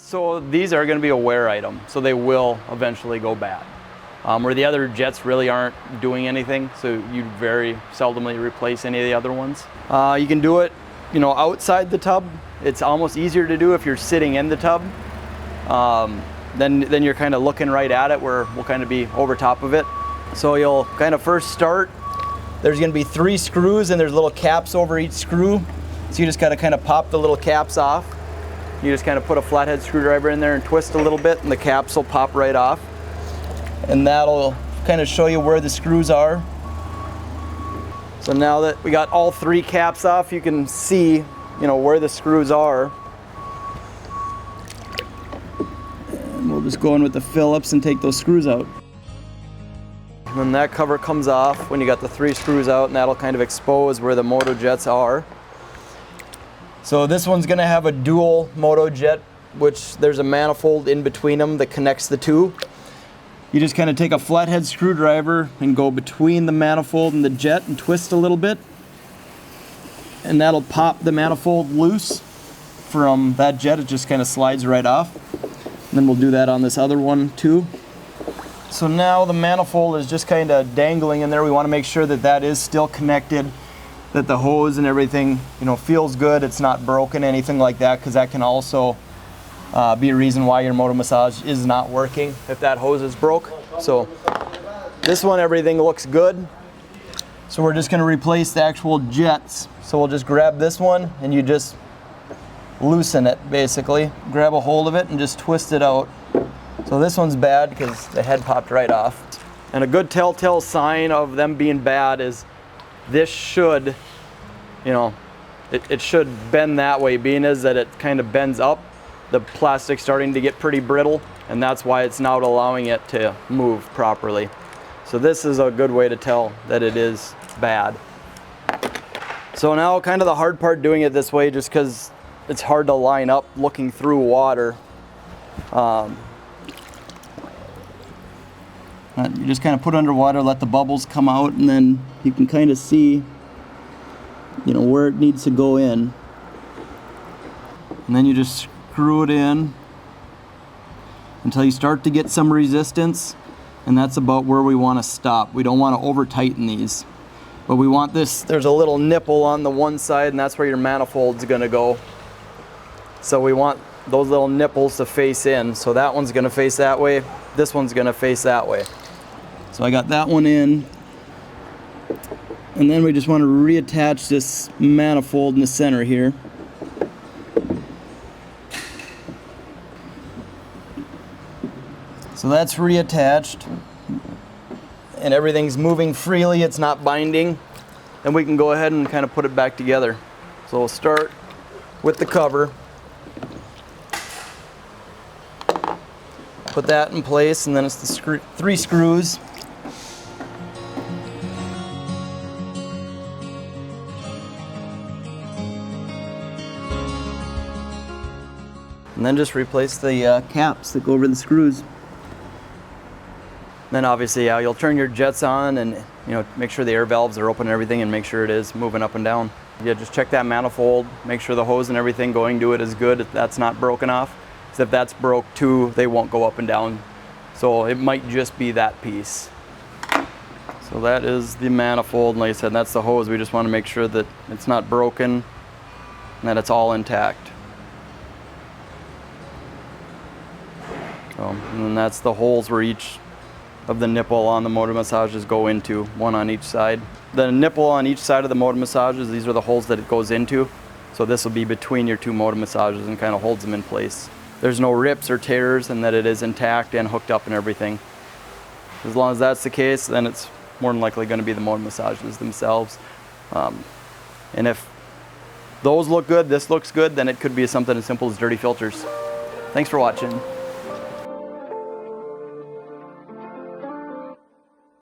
So these are going to be a wear item, so they will eventually go bad. Where the other jets really aren't doing anything, so you very seldomly replace any of the other ones. You can do it, outside the tub. It's almost easier to do if you're sitting in the tub. Then you're kind of looking right at it, where we'll kind of be over top of it. So you'll kind of first start. There's going to be 3 screws, and there's little caps over each screw. So you just got to kind of pop the little caps off. You just kind of put a flathead screwdriver in there and twist a little bit, and the caps will pop right off. And that'll kind of show you where the screws are. So now that we got all 3 caps off, you can see, where the screws are. And we'll just go in with the Phillips and take those screws out. And then that cover comes off when you got the 3 screws out, and that'll kind of expose where the Moto jets are. So this one's going to have a dual Moto jet, which there's a manifold in between them that connects the 2. You just kind of take a flathead screwdriver and go between the manifold and the jet and twist a little bit. And that'll pop the manifold loose from that jet. It just kind of slides right off. And then we'll do that on this other one too. So now the manifold is just kind of dangling in there. We want to make sure that that is still connected, that the hose and everything, feels good. It's not broken, anything like that, because that can also be a reason why your Moto massage is not working if that hose is broke. So this one, everything looks good. So we're just going to replace the actual jets. So we'll just grab this one, and you just loosen it, basically. Grab a hold of it and just twist it out. So this one's bad because the head popped right off. And a good telltale sign of them being bad is this should, it should bend that way, being is that it kind of bends up. The plastic's starting to get pretty brittle, and that's why it's not allowing it to move properly. So this is a good way to tell that it is bad. So now kind of the hard part doing it this way, just because it's hard to line up looking through water. You just kind of put it underwater, let the bubbles come out, and then you can kind of see, where it needs to go in. And then you just screw it in until you start to get some resistance, and that's about where we want to stop. We don't want to over tighten these, but we want this. There's a little nipple on the one side, and that's where your manifold's going to go. So we want those little nipples to face in. So that one's going to face that way, this one's going to face that way. So I got that one in, and then we just want to reattach this manifold in the center here. So that's reattached, and everything's moving freely, it's not binding, and we can go ahead and kind of put it back together. So we'll start with the cover, put that in place, and then it's the 3 screws. And then just replace the caps that go over the screws. Then obviously, you'll turn your jets on and make sure the air valves are open and everything, and make sure it is moving up and down. Yeah, just check that manifold, make sure the hose and everything going to it is good, if that's not broken off. Because if that's broke too, they won't go up and down. So it might just be that piece. So that is the manifold, and like I said, that's the hose. We just want to make sure that it's not broken and that it's all intact. And then that's the holes where each of the nipple on the Moto massages go into, one on each side. The nipple on each side of the Moto massages, these are the holes that it goes into. So this will be between your 2 Moto massages and kind of holds them in place. There's no rips or tears, and that it is intact and hooked up and everything. As long as that's the case, then it's more than likely going to be the Moto massages themselves. And if those look good, this looks good, then it could be something as simple as dirty filters. Thanks for watching.